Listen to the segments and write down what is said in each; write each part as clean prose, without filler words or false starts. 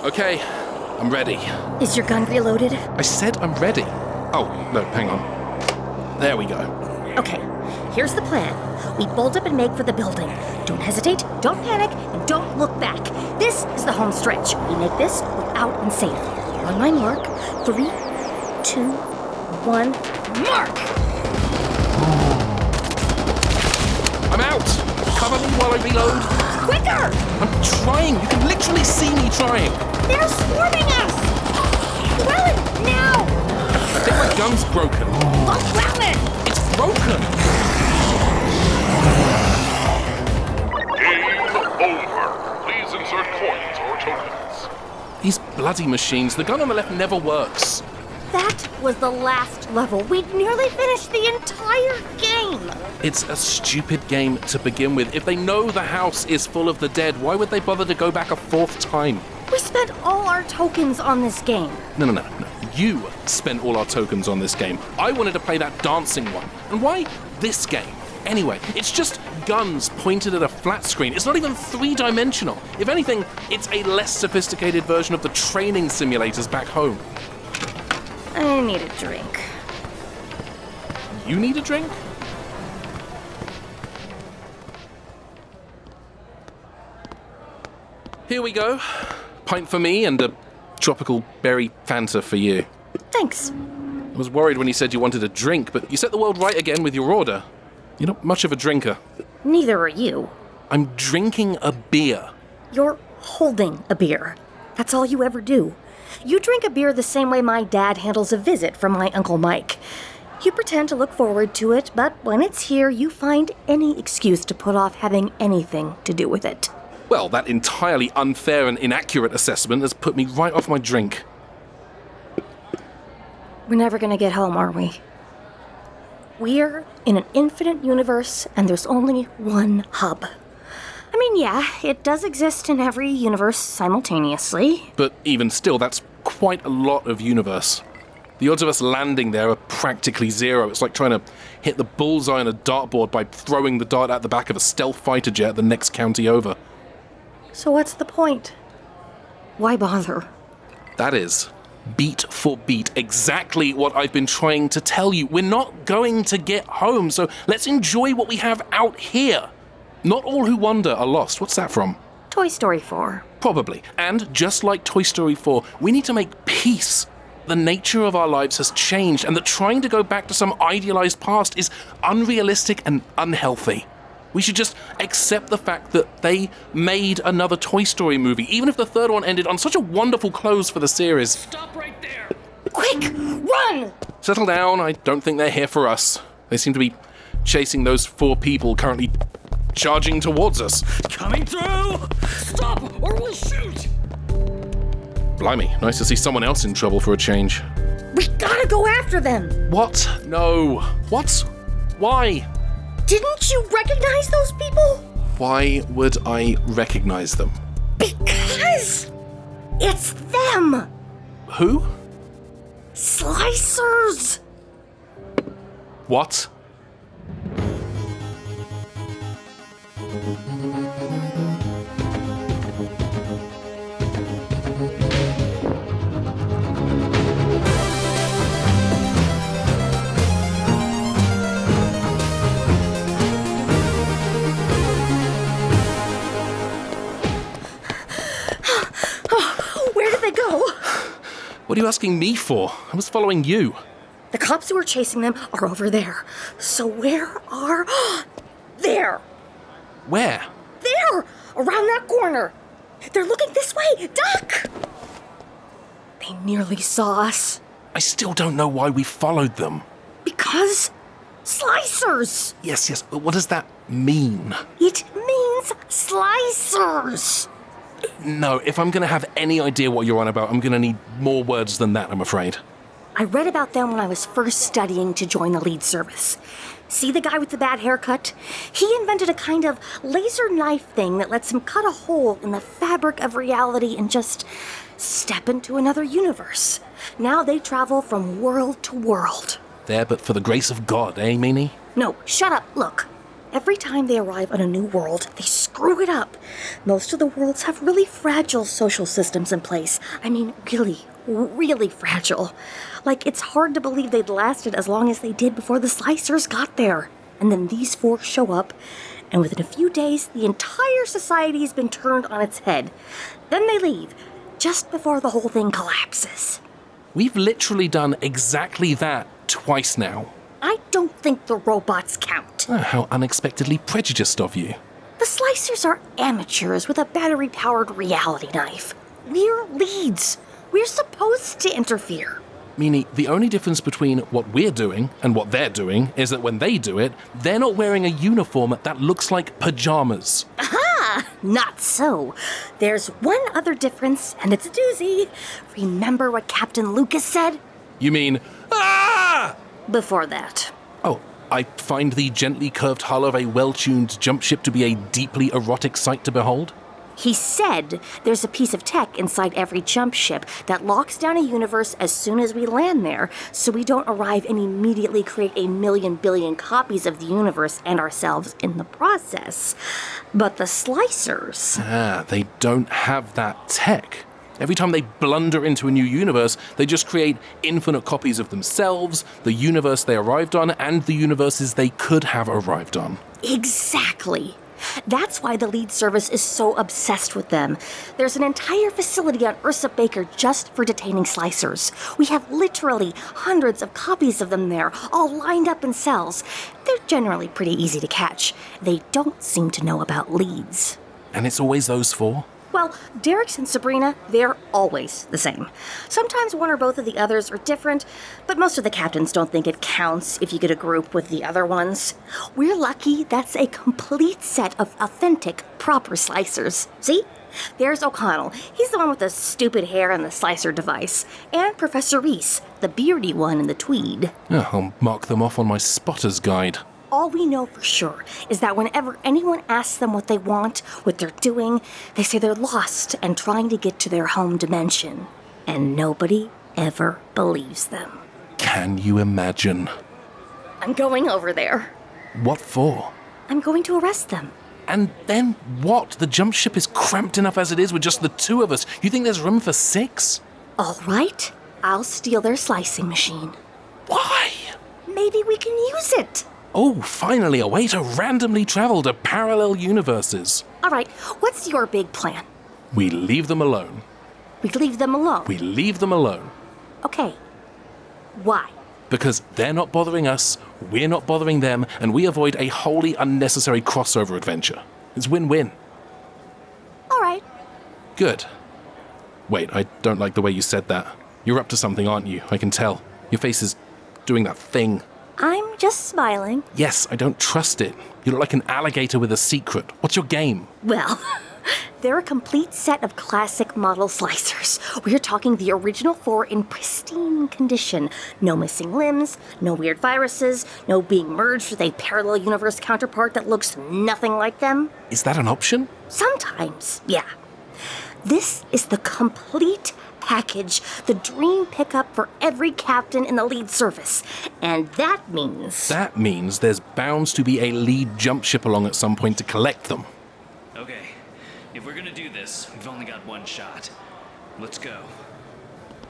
Okay, I'm ready. Is your gun reloaded? I said I'm ready. Oh, no, hang on. There we go. Okay, here's the plan. We bolt up and make for the building. Don't hesitate, don't panic, and don't look back. This is the home stretch. We make this without and safe. On my mark, 3, 2, 1, mark! I'm out! Cover me while I reload. Quicker! I'm trying. You can literally see me trying. They're swarming us! Llewellyn, now! I think my gun's broken. Llewellyn! It's broken! Game over. Please insert coins or tokens. These bloody machines. The gun on the left never works. That was the last level. We'd nearly finished the entire game. It's a stupid game to begin with. If they know the house is full of the dead, why would they bother to go back a fourth time? We spent all our tokens on this game. No. You spent all our tokens on this game. I wanted to play that dancing one. And why this game? Anyway, it's just guns pointed at a flat screen. It's not even three-dimensional. If anything, it's a less sophisticated version of the training simulators back home. I need a drink. You need a drink? Here we go. Pint for me and a tropical berry Fanta for you. Thanks. I was worried when you said you wanted a drink, but you set the world right again with your order. You're not much of a drinker. Neither are you. I'm drinking a beer. You're holding a beer. That's all you ever do. You drink a beer the same way my dad handles a visit from my Uncle Mike. You pretend to look forward to it, but when it's here, you find any excuse to put off having anything to do with it. Well, that entirely unfair and inaccurate assessment has put me right off my drink. We're never gonna get home, are we? We're in an infinite universe, and there's only one hub. I mean, yeah, it does exist in every universe simultaneously. But even still, that's quite a lot of universe. The odds of us landing there are practically zero. It's like trying to hit the bullseye on a dartboard by throwing the dart at the back of a stealth fighter jet at the next county over. So what's the point? Why bother? That is, beat for beat, exactly what I've been trying to tell you. We're not going to get home, so let's enjoy what we have out here. Not all who wander are lost. What's that from? Toy Story 4. Probably. And just like Toy Story 4, we need to make peace. The nature of our lives has changed, and that trying to go back to some idealized past is unrealistic and unhealthy. We should just accept the fact that they made another Toy Story movie, even if the third one ended on such a wonderful close for the series. Stop right there! Quick, run! Settle down, I don't think they're here for us. They seem to be chasing those 4 people currently charging towards us. Coming through! Stop or we'll shoot! Blimey, nice to see someone else in trouble for a change. We gotta go after them! What? No. What? Why? Didn't you recognize those people? Why would I recognize them? Because it's them! Who? Slicers! What? Where did they go? What are you asking me for? I was following you. The cops who are chasing them are over there. So where are... There! Where? There! Around that corner! They're looking this way! Duck! They nearly saw us. I still don't know why we followed them. Because... Slicers! Yes, but what does that mean? It means slicers! No, if I'm going to have any idea what you're on about, I'm going to need more words than that, I'm afraid. I read about them when I was first studying to join the lead service. See the guy with the bad haircut? He invented a kind of laser knife thing that lets him cut a hole in the fabric of reality and just step into another universe. Now they travel from world to world. There but for the grace of God, eh, Meanie? No, shut up. Look. Every time they arrive on a new world, they screw it up. Most of the worlds have really fragile social systems in place. I mean, really fragile. Like, it's hard to believe they'd lasted as long as they did before the Slicers got there. And then these four show up, and within a few days, the entire society has been turned on its head. Then they leave, just before the whole thing collapses. We've literally done exactly that twice now. I don't think the robots count. Oh, how unexpectedly prejudiced of you. The Slicers are amateurs with a battery-powered reality knife. We're leads. We're supposed to interfere. Meaning, the only difference between what we're doing and what they're doing is that when they do it, they're not wearing a uniform that looks like pajamas. Aha! Not so. There's one other difference, and it's a doozy. Remember what Captain Lucas said? You mean, ah! Before that. Oh, I find the gently curved hull of a well-tuned jump ship to be a deeply erotic sight to behold. He said there's a piece of tech inside every jump ship that locks down a universe as soon as we land there, so we don't arrive and immediately create a million billion copies of the universe and ourselves in the process. But the Slicers... They don't have that tech. Every time they blunder into a new universe, they just create infinite copies of themselves, the universe they arrived on, and the universes they could have arrived on. Exactly. That's why the lead service is so obsessed with them. There's an entire facility on Ursa Baker just for detaining Slicers. We have literally hundreds of copies of them there, all lined up in cells. They're generally pretty easy to catch. They don't seem to know about leads. And it's always those four? Well, Derek's and Sabrina, they're always the same. Sometimes one or both of the others are different, but most of the captains don't think it counts if you get a group with the other ones. We're lucky that's a complete set of authentic, proper Slicers. See? There's O'Connell. He's the one with the stupid hair and the slicer device. And Professor Reese, the beardy one in the tweed. I'll mark them off on my spotter's guide. All we know for sure is that whenever anyone asks them what they want, what they're doing, they say they're lost and trying to get to their home dimension. And nobody ever believes them. Can you imagine? I'm going over there. What for? I'm going to arrest them. And then what? The jump ship is cramped enough as it is with just the two of us. You think there's room for 6? All right, I'll steal their slicing machine. Why? Maybe we can use it. Oh, finally, a way to randomly travel to parallel universes. All right, what's your big plan? We leave them alone. We leave them alone. We leave them alone. Okay. Why? Because they're not bothering us, we're not bothering them, and we avoid a wholly unnecessary crossover adventure. It's win-win. All right. Good. Wait, I don't like the way you said that. You're up to something, aren't you? I can tell. Your face is doing that thing. I'm just smiling. Yes, I don't trust it. You look like an alligator with a secret. What's your game? Well, they're a complete set of classic model slicers. We're talking the original 4 in pristine condition. No missing limbs, no weird viruses, no being merged with a parallel universe counterpart that looks nothing like them. Is that an option? Sometimes, yeah. This is the complete package, the dream pickup for every captain in the lead service. And that means... That means there's bound to be a lead jump ship along at some point to collect them. Okay, if we're gonna do this, we've only got one shot. Let's go.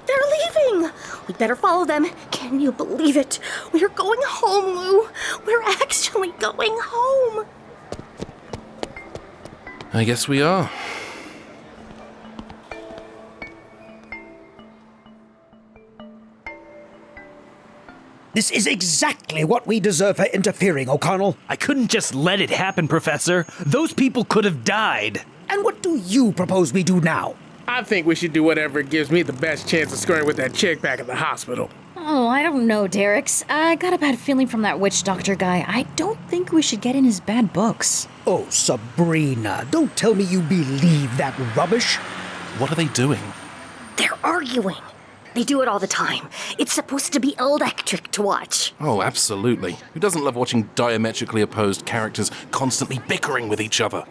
They're leaving! We better follow them. Can you believe it? We're going home, Lou. We're actually going home. I guess we are. This is exactly what we deserve for interfering, O'Connell. I couldn't just let it happen, Professor. Those people could have died. And what do you propose we do now? I think we should do whatever gives me the best chance of scoring with that chick back at the hospital. Oh, I don't know, Derek's. I got a bad feeling from that witch doctor guy. I don't think we should get in his bad books. Oh, Sabrina, don't tell me you believe that rubbish. What are they doing? They're arguing. They do it all the time. It's supposed to be electric to watch. Oh, absolutely. Who doesn't love watching diametrically opposed characters constantly bickering with each other?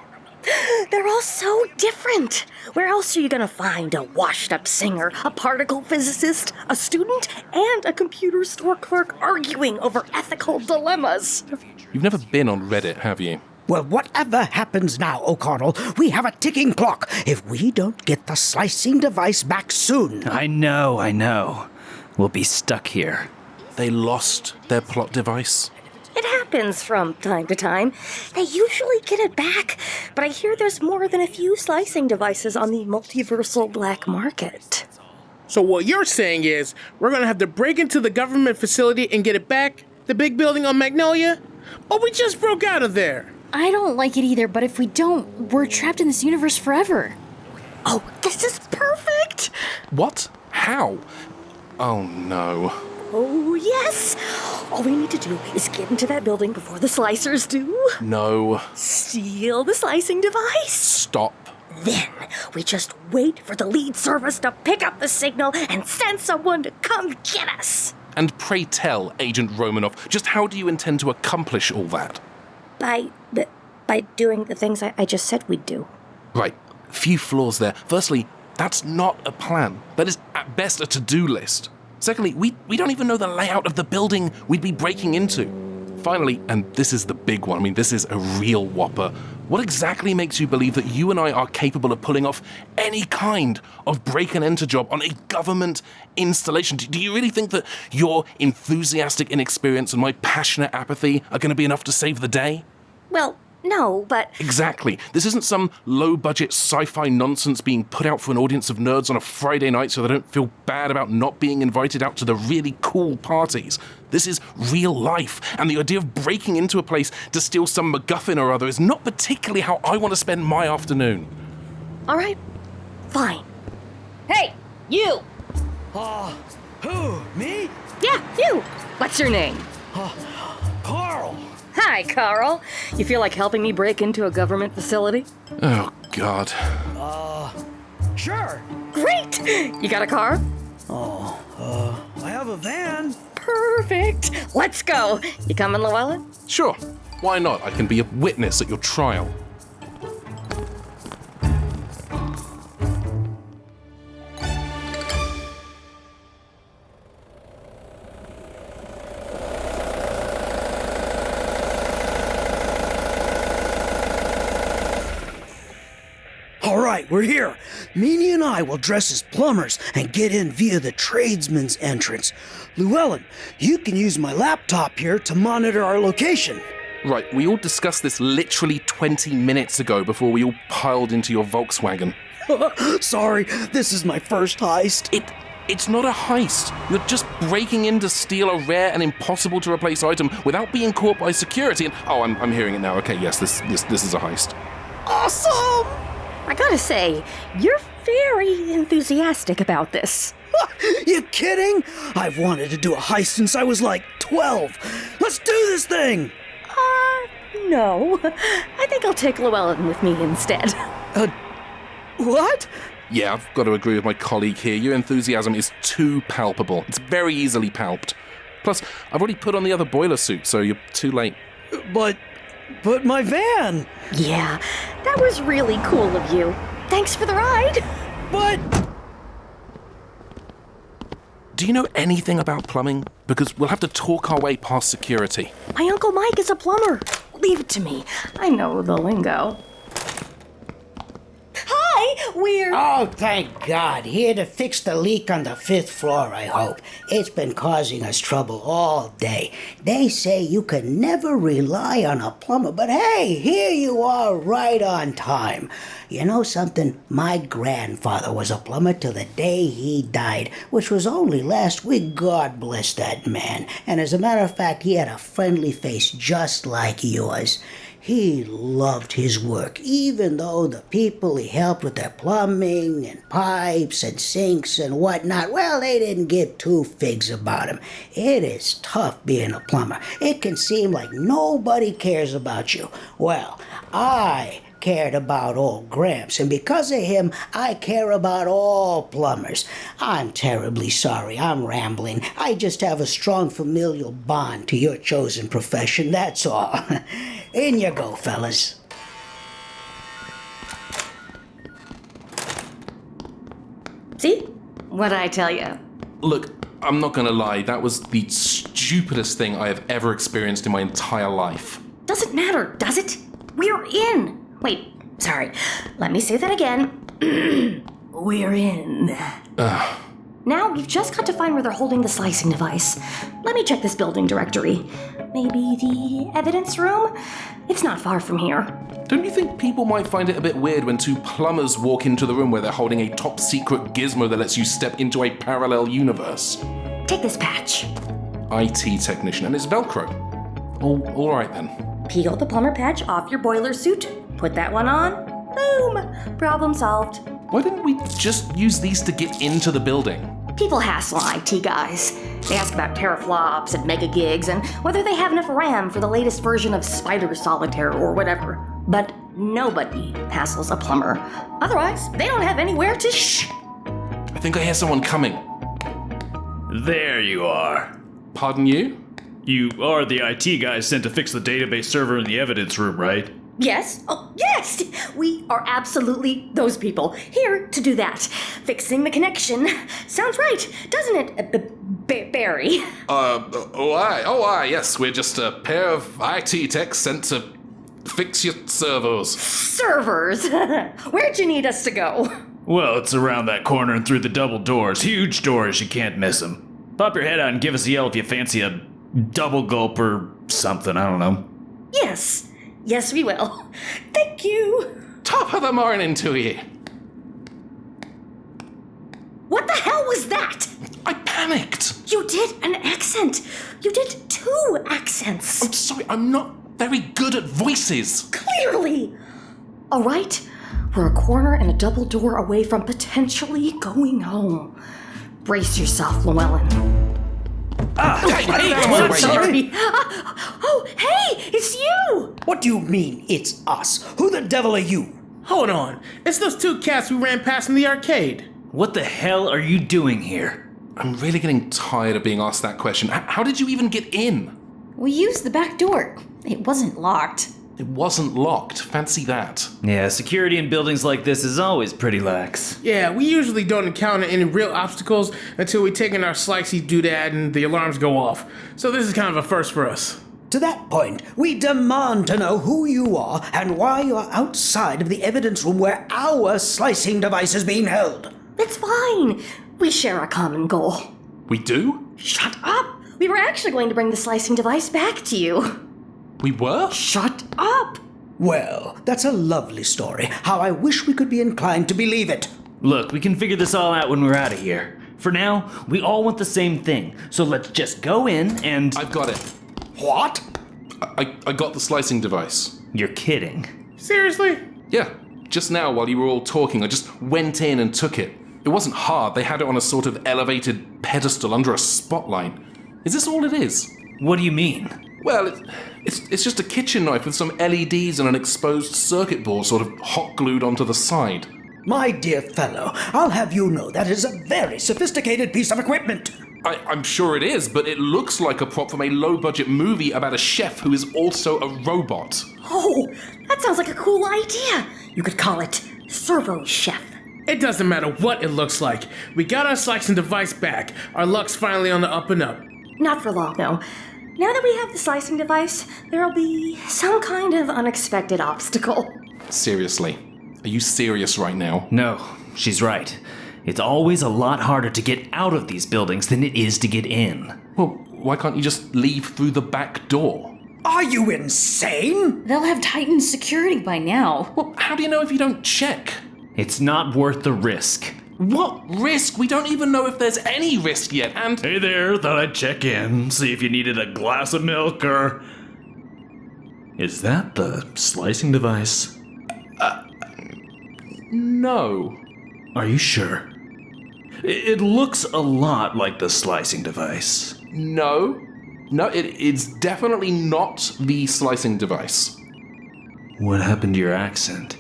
But they're all so different. Where else are you gonna find a washed-up singer, a particle physicist, a student, and a computer store clerk arguing over ethical dilemmas? You've never been on Reddit, have you? Well, whatever happens now, O'Connell, we have a ticking clock if we don't get the slicing device back soon. I know. We'll be stuck here. They lost their plot device. It happens from time to time. They usually get it back, but I hear there's more than a few slicing devices on the multiversal black market. So what you're saying is we're gonna have to break into the government facility and get it back? The big building on Magnolia? Oh, we just broke out of there. I don't like it either, but if we don't, we're trapped in this universe forever. Oh, this is perfect! What? How? Oh no. Oh, yes! All we need to do is get into that building before the slicers do. No. Steal the slicing device. Stop. Then we just wait for the lead service to pick up the signal and send someone to come get us. And pray tell, Agent Romanoff, just how do you intend to accomplish all that? By doing the things I just said we'd do. Right. Few flaws there. Firstly, that's not a plan. That is, at best, a to-do list. Secondly, we don't even know the layout of the building we'd be breaking into. Finally, and this is the big one, I mean, this is a real whopper, what exactly makes you believe that you and I are capable of pulling off any kind of break-and-enter job on a government installation? Do you really think that your enthusiastic inexperience and my passionate apathy are going to be enough to save the day? Well, no, but... Exactly. This isn't some low-budget sci-fi nonsense being put out for an audience of nerds on a Friday night so they don't feel bad about not being invited out to the really cool parties. This is real life, and the idea of breaking into a place to steal some MacGuffin or other is not particularly how I want to spend my afternoon. All right, fine. Hey, you! Who? Me? Yeah, you! What's your name? Carl. Hi, Carl. You feel like helping me break into a government facility? Oh, God. Sure. Great! You got a car? I have a van. Perfect. Let's go. You coming, Llewellyn? Sure. Why not? I can be a witness at your trial. All right, we're here. Meanie and I will dress as plumbers and get in via the tradesman's entrance. Llewellyn, you can use my laptop here to monitor our location. Right, we all discussed this literally 20 minutes ago before we all piled into your Volkswagen. Sorry, this is my first heist. It's not a heist. You're just breaking in to steal a rare and impossible to replace item without being caught by security. And I'm hearing it now. Okay, yes, this is a heist. Awesome! I gotta say, you're very enthusiastic about this. You kidding? I've wanted to do a heist since I was like 12. Let's do this thing! No. I think I'll take Llewellyn with me instead. What? Yeah, I've got to agree with my colleague here. Your enthusiasm is too palpable. It's very easily palped. Plus, I've already put on the other boiler suit, so you're too late. But my van! Yeah, that was really cool of you. Thanks for the ride. But... Do you know anything about plumbing? Because we'll have to talk our way past security. My Uncle Mike is a plumber. Leave it to me. I know the lingo. Hi, we're... Oh, thank God. Here to fix the leak on the 5th floor, I hope. It's been causing us trouble all day. They say you can never rely on a plumber, but hey, here you are right on time. You know something? My grandfather was a plumber till the day he died, which was only last week. God bless that man. And as a matter of fact, he had a friendly face just like yours. He loved his work, even though the people he helped with their plumbing and pipes and sinks and whatnot, well, they didn't give two figs about him. It is tough being a plumber. It can seem like nobody cares about you. Well, I cared about old Gramps, and because of him, I care about all plumbers. I'm terribly sorry, I'm rambling. I just have a strong familial bond to your chosen profession, that's all. In you go, fellas. See? What did I tell you? Look, I'm not gonna lie, that was the stupidest thing I have ever experienced in my entire life. Doesn't matter, does it? We're in. Wait, sorry. Let me say that again. We're in. Now we've just got to find where they're holding the slicing device. Let me check this building directory. Maybe the evidence room? It's not far from here. Don't you think people might find it a bit weird when two plumbers walk into the room where they're holding a top secret gizmo that lets you step into a parallel universe? Take this patch. IT technician, and it's Velcro. All right then. Peel the plumber patch off your boiler suit. Put that one on. Boom! Problem solved. Why didn't we just use these to get into the building? People hassle IT guys. They ask about teraflops and mega gigs and whether they have enough RAM for the latest version of Spider Solitaire or whatever. But nobody hassles a plumber. Otherwise, they don't have anywhere to I think I hear someone coming. There you are. Pardon you? You are the IT guy sent to fix the database server in the evidence room, right? Yes. Oh, yes! We are absolutely those people. Here to do that. Fixing the connection. Sounds right, doesn't it, Barry? Aye, yes. We're just a pair of IT techs sent to fix your servos. Servers? Where'd you need us to go? Well, it's around that corner and through the double doors. Huge doors, you can't miss them. Pop your head out and give us a yell if you fancy a double gulp or something, I don't know. Yes. Yes, we will. Thank you. Top of the morning to you. What the hell was that? I panicked. You did an accent. You did 2 accents. I'm sorry, I'm not very good at voices. Clearly. All right. We're a corner and a double door away from potentially going home. Brace yourself, Llewellyn. Hey, Sorry. Oh, hey, it's you. What do you mean, it's us? Who the devil are you? Hold on. It's those 2 cats we ran past in the arcade. What the hell are you doing here? I'm really getting tired of being asked that question. How did you even get in? We used the back door. It wasn't locked. It wasn't locked. Fancy that. Yeah, security in buildings like this is always pretty lax. Yeah, we usually don't encounter any real obstacles until we take in our slicey doodad and the alarms go off. So this is kind of a first for us. To that point, we demand to know who you are and why you're outside of the evidence room where our slicing device is being held. It's fine. We share a common goal. We do? Shut up. We were actually going to bring the slicing device back to you. We were? Shut up. Well, that's a lovely story. How I wish we could be inclined to believe it. Look, we can figure this all out when we're out of here. For now, we all want the same thing, so let's just go in and... I've got it. What? I got the slicing device. You're kidding. Seriously? Yeah, just now while you were all talking, I just went in and took it. It wasn't hard. They had it on a sort of elevated pedestal under a spotlight. Is this all it is? What do you mean? Well, it's just a kitchen knife with some LEDs and an exposed circuit board sort of hot glued onto the side. My dear fellow, I'll have you know that is a very sophisticated piece of equipment. I'm sure it is, but it looks like a prop from a low-budget movie about a chef who is also a robot. Oh, that sounds like a cool idea. You could call it Servo Chef. It doesn't matter what it looks like. We got our slicing device back. Our luck's finally on the up and up. Not for long, though. Now that we have the slicing device, there'll be some kind of unexpected obstacle. Seriously, are you serious right now? No, she's right. It's always a lot harder to get out of these buildings than it is to get in. Well, why can't you just leave through the back door? Are you insane? They'll have tightened security by now. Well, how do you know if you don't check? It's not worth the risk. What risk? We don't even know if there's any risk yet, and... Hey there, thought I'd check in, see if you needed a glass of milk or... Is that the slicing device? No. Are you sure? It looks a lot like the slicing device. No, it's definitely not the slicing device. What happened to your accent?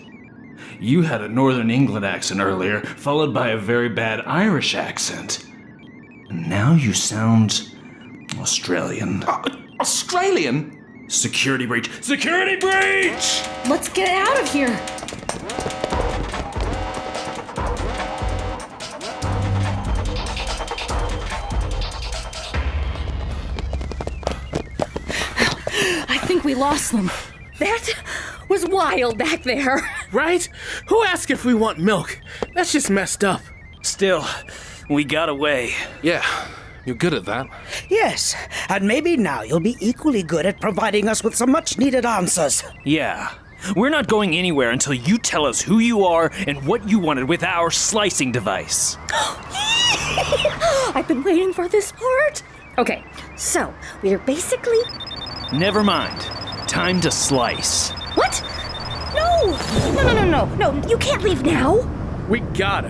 You had a Northern England accent earlier, followed by a very bad Irish accent. And now you sound Australian. Australian? Security breach! Security breach! Let's get out of here. we lost them. That was wild back there. Right? Who asked if we want milk? That's just messed up. Still, we got away. Yeah, you're good at that. Yes, and maybe now you'll be equally good at providing us with some much-needed answers. Yeah. We're not going anywhere until you tell us who you are and what you wanted with our slicing device. I've been waiting for this part. Okay, so we're basically... Never mind. Time to slice. What? No, you can't leave now. We gotta.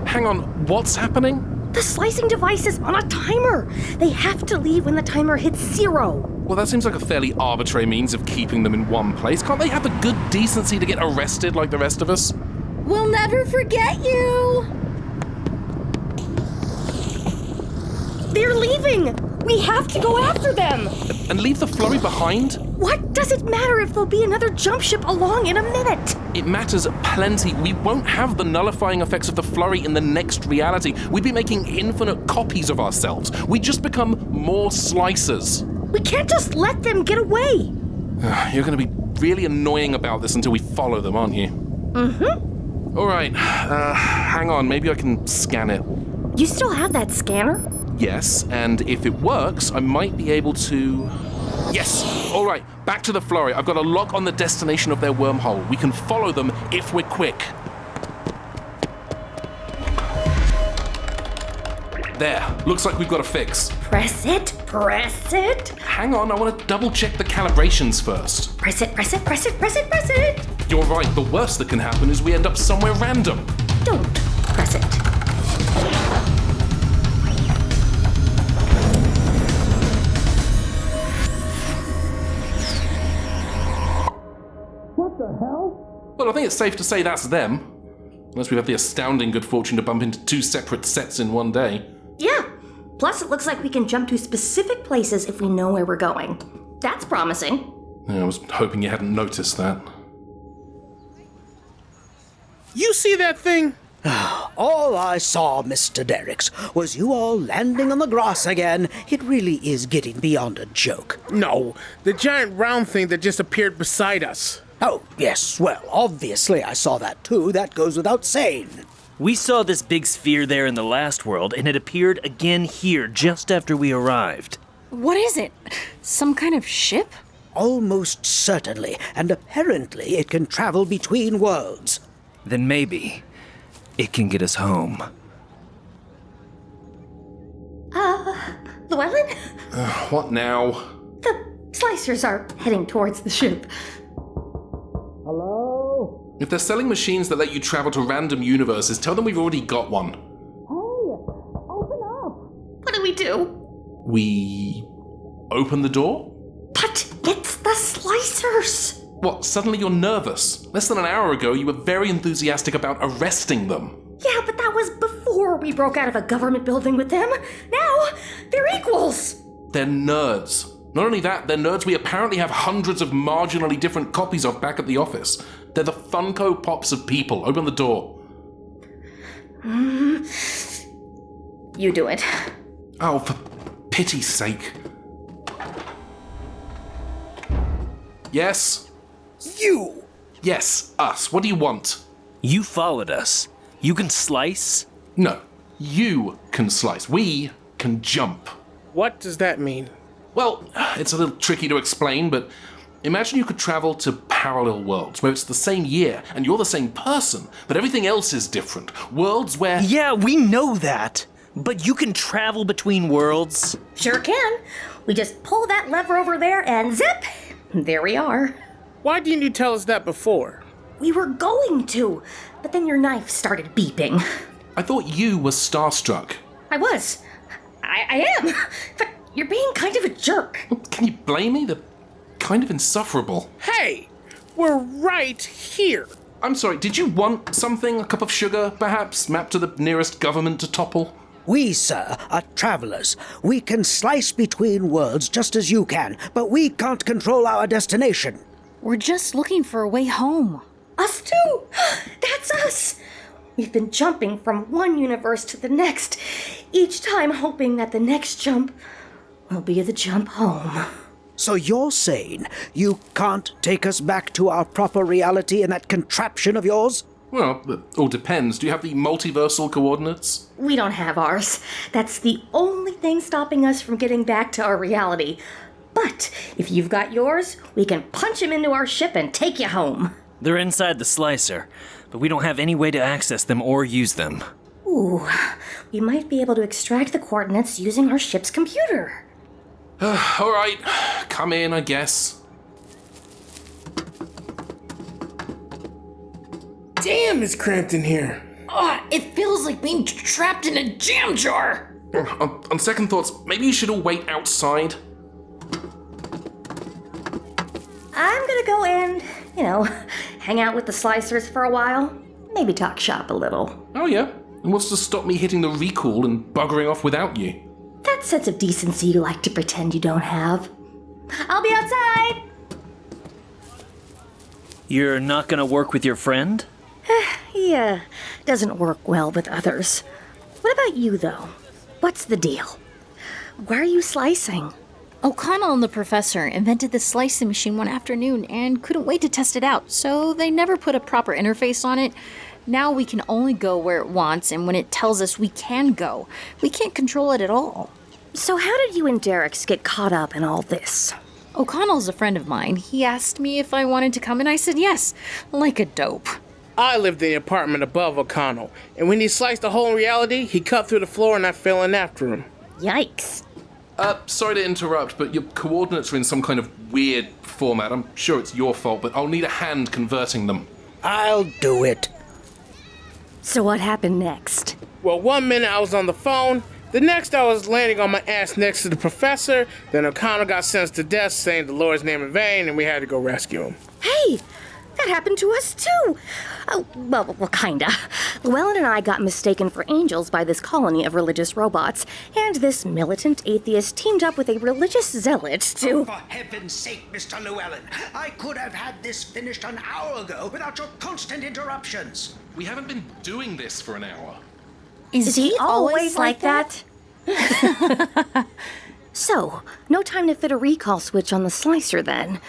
Hang on, what's happening? The slicing device is on a timer. They have to leave when the timer hits 0. Well, that seems like a fairly arbitrary means of keeping them in one place. Can't they have the good decency to get arrested like the rest of us? We'll never forget you. They're leaving. We have to go after them. And leave the flurry behind? What does it matter if there'll be another jump ship along in a minute? It matters plenty. We won't have the nullifying effects of the flurry in the next reality. We'd be making infinite copies of ourselves. We'd just become more slicers. We can't just let them get away. You're going to be really annoying about this until we follow them, aren't you? Mm-hmm. All right. Hang on. Maybe I can scan it. You still have that scanner? Yes, and if it works, I might be able to... Yes! All right, back to the flurry. I've got a lock on the destination of their wormhole. We can follow them if we're quick. There. Looks like we've got a fix. Press it. Press it. Hang on, I want to double-check the calibrations first. Press it, press it, press it, press it, press it. You're right. The worst that can happen is we end up somewhere random. Don't press it. Well, I think it's safe to say that's them. Unless we have the astounding good fortune to bump into 2 separate sets in one day. Yeah. Plus, it looks like we can jump to specific places if we know where we're going. That's promising. Yeah, I was hoping you hadn't noticed that. You see that thing? All I saw, Mr. Derricks, was you all landing on the grass again. It really is getting beyond a joke. No, the giant round thing that just appeared beside us. Oh, yes, well, obviously I saw that too. That goes without saying. We saw this big sphere there in the last world, and it appeared again here just after we arrived. What is it? Some kind of ship? Almost certainly, and apparently it can travel between worlds. Then maybe it can get us home. Llewellyn? What now? The slicers are heading towards the ship. Hello? If they're selling machines that let you travel to random universes, tell them we've already got one. Open up. What do we do? We open the door? But it's the slicers. What, suddenly you're nervous? Less than an hour ago, you were very enthusiastic about arresting them. Yeah, but that was before we broke out of a government building with them. Now, they're equals. They're nerds. Not only that, they're nerds we apparently have hundreds of marginally different copies of back at the office. They're the Funko Pops of people. Open the door. You do it. Oh, for pity's sake. Yes? You! Yes, us. What do you want? You followed us. You can slice? No. You can slice. We can jump. What does that mean? Well, it's a little tricky to explain, but imagine you could travel to parallel worlds where it's the same year and you're the same person, but everything else is different. Worlds where... Yeah, we know that. But you can travel between worlds? Sure can. We just pull that lever over there and zip! There we are. Why didn't you tell us that before? We were going to, but then your knife started beeping. I thought you were starstruck. I was. I am. But you're being kind of a jerk. Can you blame me? They're kind of insufferable. Hey, we're right here. I'm sorry, did you want something? A cup of sugar, perhaps? Mapped to the nearest government to topple? We, sir, are travelers. We can slice between worlds just as you can, but we can't control our destination. We're just looking for a way home. Us too! That's us! We've been jumping from one universe to the next, each time hoping that the next jump will be the jump home. So you're saying you can't take us back to our proper reality in that contraption of yours? Well, it all depends. Do you have the multiversal coordinates? We don't have ours. That's the only thing stopping us from getting back to our reality. But if you've got yours, we can punch him into our ship and take you home. They're inside the slicer, but we don't have any way to access them or use them. Ooh, we might be able to extract the coordinates using our ship's computer. All right, come in, I guess. Damn, it's cramped in here. Ah, it feels like being trapped in a jam jar. On second thoughts, maybe you should all wait outside. I'm gonna go and, hang out with the slicers for a while. Maybe talk shop a little. Oh yeah? And what's to stop me hitting the recall and buggering off without you? That sense of decency you like to pretend you don't have. I'll be outside! You're not gonna work with your friend? He, doesn't work well with others. What about you, though? What's the deal? Why are you slicing? O'Connell and the professor invented the slicing machine one afternoon and couldn't wait to test it out, so they never put a proper interface on it. Now we can only go where it wants, and when it tells us we can go, we can't control it at all. So how did you and Derek's get caught up in all this? O'Connell's a friend of mine. He asked me if I wanted to come, and I said yes, like a dope. I lived in the apartment above O'Connell, and when he sliced a hole in reality, he cut through the floor and I fell in after him. Yikes. Sorry to interrupt, but your coordinates are in some kind of weird format. I'm sure it's your fault, but I'll need a hand converting them. I'll do it. So what happened next? Well, 1 minute I was on the phone, the next I was landing on my ass next to the professor, then O'Connell got sentenced to death saying the Lord's name in vain, and we had to go rescue him. Hey! That happened to us, too! Oh, well, kinda. Llewellyn and I got mistaken for angels by this colony of religious robots, and this militant atheist teamed up with a religious zealot to... Oh, for heaven's sake, Mr. Llewellyn, I could have had this finished an hour ago without your constant interruptions. We haven't been doing this for an hour. Is he always like that? So, no time to fit a recall switch on the slicer then,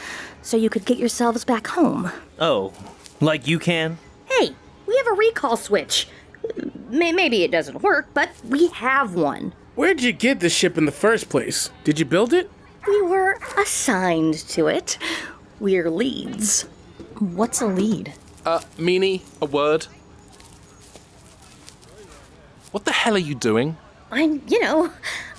so you could get yourselves back home. Oh, like you can? Hey, we have a recall switch. Maybe it doesn't work, but we have one. Where'd you get this ship in the first place? Did you build it? We were assigned to it. We're leads. What's a lead? Meanie, a word. What the hell are you doing? I'm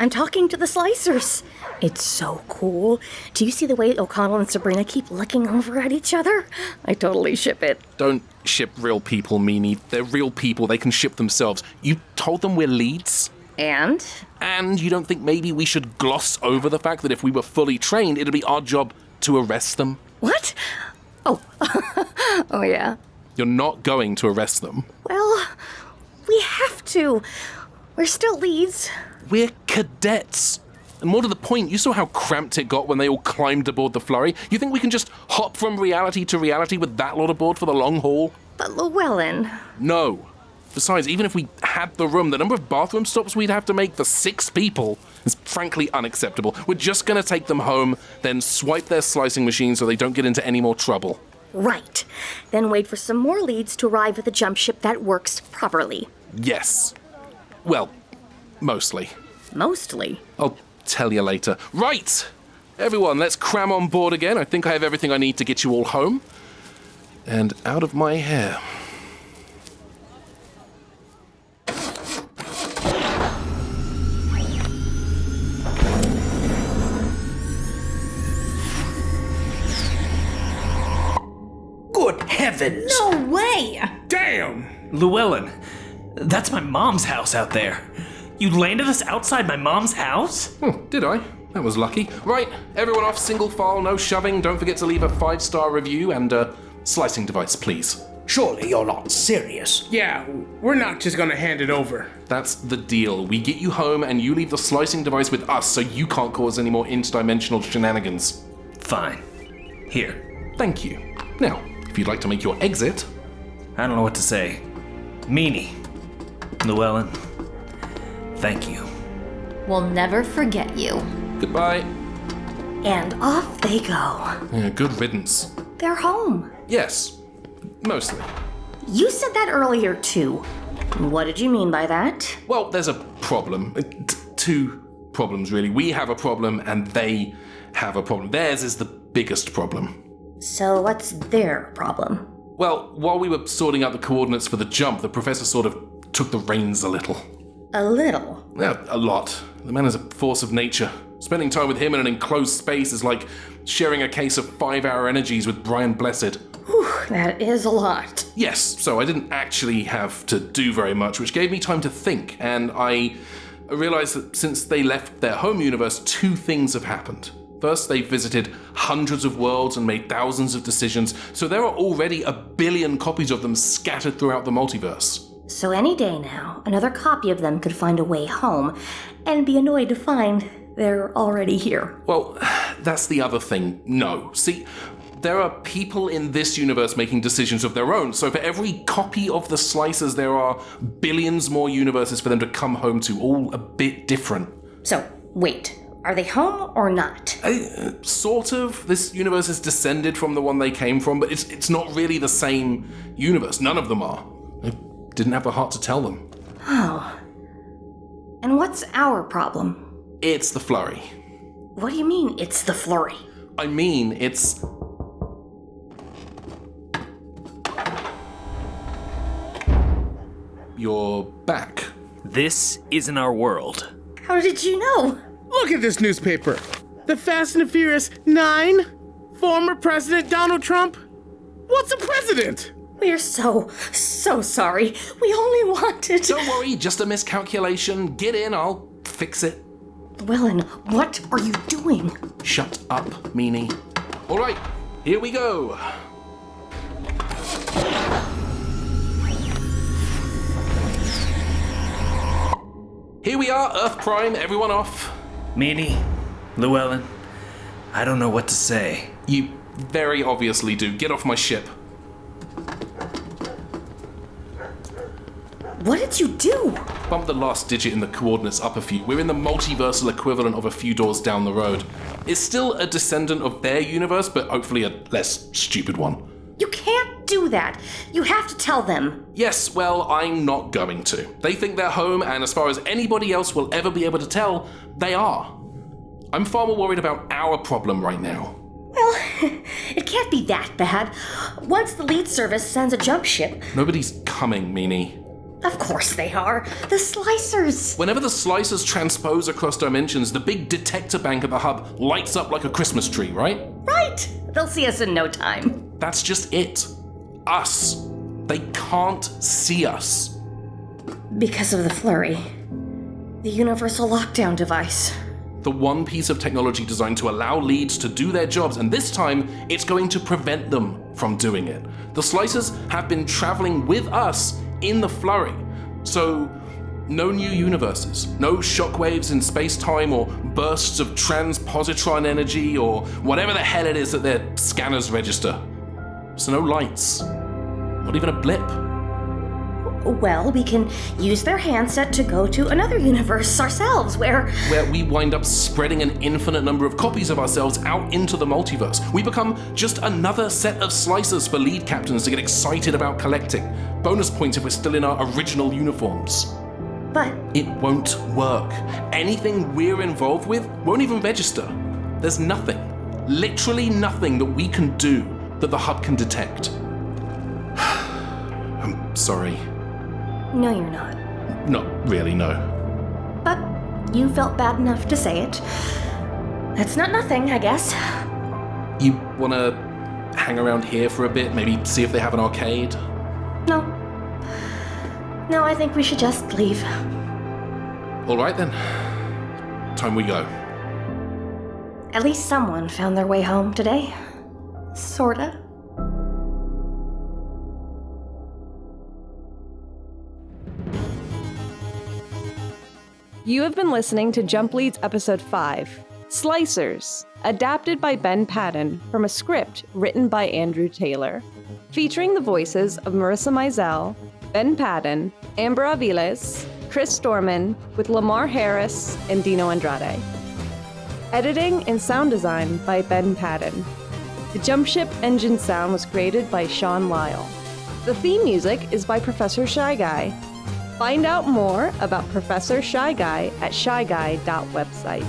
talking to the slicers. It's so cool. Do you see the way O'Connell and Sabrina keep looking over at each other? I totally ship it. Don't ship real people, Meanie. They're real people. They can ship themselves. You told them we're leads? And? And you don't think maybe we should gloss over the fact that if we were fully trained, it'd be our job to arrest them? What? Oh. Oh, yeah. You're not going to arrest them. Well, we have to. We're still leads. We're cadets. And more to the point, you saw how cramped it got when they all climbed aboard the Flurry. You think we can just hop from reality to reality with that lot aboard for the long haul? But Llewellyn... No. Besides, even if we had the room, the number of bathroom stops we'd have to make for 6 people is frankly unacceptable. We're just gonna take them home, then swipe their slicing machine so they don't get into any more trouble. Right. Then wait for some more leads to arrive at the jump ship that works properly. Yes. Well, mostly. Mostly? I'll tell you later. Right! Everyone, let's cram on board again. I think I have everything I need to get you all home. And out of my hair. Good heavens! No way! Damn! Llewellyn, that's my mom's house out there. You landed us outside my mom's house? Oh, did I? That was lucky. Right, everyone off single file, no shoving. Don't forget to leave a 5-star review and a slicing device, please. Surely you're not serious. Yeah, we're not just gonna hand it over. That's the deal. We get you home and you leave the slicing device with us so you can't cause any more interdimensional shenanigans. Fine. Here. Thank you. Now, if you'd like to make your exit... I don't know what to say. Meanie. Llewellyn. Thank you. We'll never forget you. Goodbye. And off they go. Yeah, good riddance. They're home. Yes, mostly. You said that earlier, too. What did you mean by that? Well, there's a problem. Two problems, really. We have a problem, and they have a problem. Theirs is the biggest problem. So what's their problem? Well, while we were sorting out the coordinates for the jump, the professor sort of took the reins a little. A little? Yeah, a lot. The man is a force of nature. Spending time with him in an enclosed space is like sharing a case of 5-hour energies with Brian Blessed. Whew, that is a lot. Yes, so I didn't actually have to do very much, which gave me time to think, and I realized that since they left their home universe, 2 things have happened. First, they've visited hundreds of worlds and made thousands of decisions, so there are already 1 billion copies of them scattered throughout the multiverse. So any day now, another copy of them could find a way home, and be annoyed to find they're already here. Well, that's the other thing. No. See, there are people in this universe making decisions of their own, so for every copy of the Slicers, there are billions more universes for them to come home to, all a bit different. So, wait. Are they home or not? Sort of. This universe is descended from the one they came from, but it's not really the same universe. None of them are. I didn't have the heart to tell them. Oh. And what's our problem? It's the flurry. What do you mean, it's the flurry? I mean, it's... You're back. This isn't our world. How did you know? Look at this newspaper. The Fast and the Furious 9? Former President Donald Trump? What's a president? We're so sorry. We only wanted... Don't worry, just a miscalculation. Get in, I'll fix it. Llewellyn, what are you doing? Shut up, meanie. All right, here we go. Here we are, Earth Prime, everyone off. Meanie, Llewellyn, I don't know what to say. You very obviously do. Get off my ship. What did you do? Bump the last digit in the coordinates up a few. We're in the multiversal equivalent of a few doors down the road. It's still a descendant of their universe, but hopefully a less stupid one. You can't do that. You have to tell them. Yes, well, I'm not going to. They think they're home, and as far as anybody else will ever be able to tell, they are. I'm far more worried about our problem right now. Well, it can't be that bad. Once the lead service sends a jump ship... Nobody's coming, meanie. Of course they are. The Slicers. Whenever the Slicers transpose across dimensions, the big detector bank at the hub lights up like a Christmas tree, right? Right. They'll see us in no time. That's just it. Us. They can't see us. Because of the flurry. The universal lockdown device. The one piece of technology designed to allow leads to do their jobs, and this time, it's going to prevent them from doing it. The Slicers have been traveling with us in the flurry. So, no new universes, no shockwaves in space-time or bursts of transpositron energy or whatever the hell it is that their scanners register. So no lights. Not even a blip. Well, we can use their handset to go to another universe ourselves, where we wind up spreading an infinite number of copies of ourselves out into the multiverse. We become just another set of Slicers for lead captains to get excited about collecting. Bonus points if we're still in our original uniforms. But it won't work. Anything we're involved with won't even register. There's nothing, literally nothing that we can do that the hub can detect. I'm sorry. No, you're not. Not really, no. But you felt bad enough to say it. That's not nothing, I guess. You wanna hang around here for a bit? Maybe see if they have an arcade? No. No, I think we should just leave. All right then. Time we go. At least someone found their way home today. Sorta. You have been listening to Jump Leads Episode 5, Slicers, adapted by Ben Patton from a script written by Andrew Taylor, featuring the voices of Marissa Mizell, Ben Patton, Amber Aviles, Chris Storman, with Lamar Harris and Dino Andrade. Editing and sound design by Ben Padden. The Jump Ship engine sound was created by Sean Lyle. The theme music is by Professor Shy Guy. Find out more about Professor Shy Guy at shyguy.website.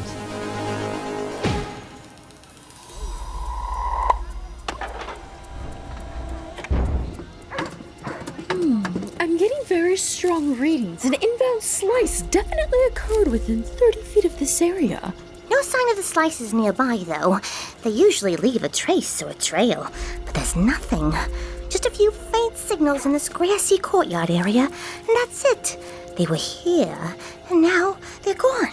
I'm getting very strong readings. An inbound slice definitely occurred within 30 feet of this area. No sign of the slices nearby, though. They usually leave a trace or a trail, but there's nothing. Just a few faint signals in this grassy courtyard area, and that's it. They were here, and now they're gone.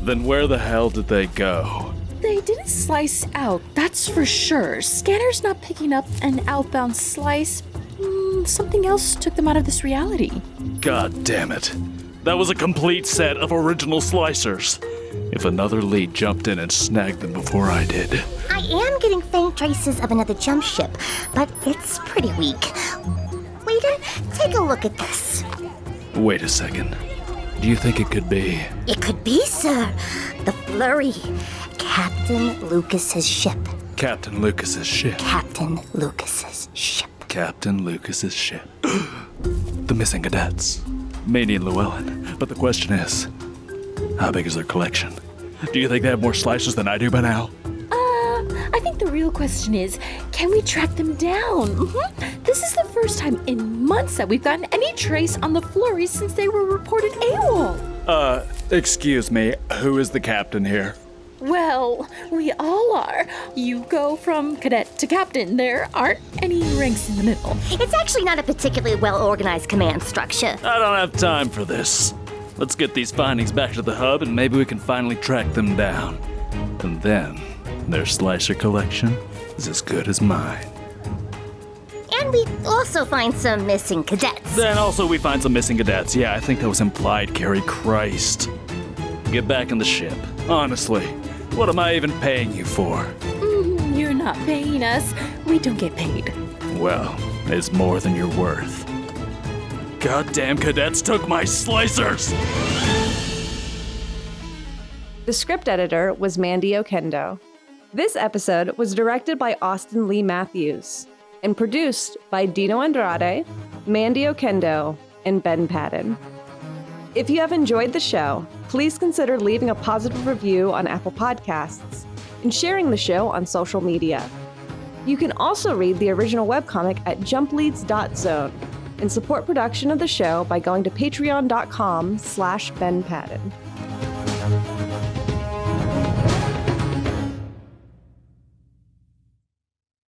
Then where the hell did they go? They didn't slice out, that's for sure. Scanner's not picking up an outbound slice. Something else took them out of this reality. God damn it. That was a complete set of original slicers. If another lead jumped in and snagged them before I did. I am getting faint traces of another jump ship, but it's pretty weak. Whedon, take a look at this. Wait a second. Do you think it could be? It could be, sir. The Flurry. Captain Lucas's ship. Captain Lucas's ship. Captain Lucas's ship. Captain Lucas's ship. The missing cadets. Maney and Llewellyn. But the question is, how big is their collection? Do you think they have more slicers than I do by now? I think the real question is, can we track them down? This is the first time in months that we've gotten any trace on the Flurries since they were reported AWOL. Excuse me, who is the captain here? Well, we all are. You go from cadet to captain. There aren't any ranks in the middle. It's actually not a particularly well-organized command structure. I don't have time for this. Let's get these findings back to the hub and maybe we can finally track them down. And then, their slicer collection is as good as mine. And we also find some missing cadets. Then also we find some missing cadets. Yeah, I think that was implied, Carrie. Christ. Get back in the ship. Honestly, what am I even paying you for? You're not paying us. We don't get paid. Well, it's more than you're worth. Goddamn cadets took my slicers! The script editor was Mandy Okendo. This episode was directed by Austin Lee Matthews and produced by Dino Andrade, Mandy Okendo, and Ben Padden. If you have enjoyed the show, please consider leaving a positive review on Apple Podcasts and sharing the show on social media. You can also read the original webcomic at jumpleads.zone and support production of the show by going to patreon.com/Ben Padden.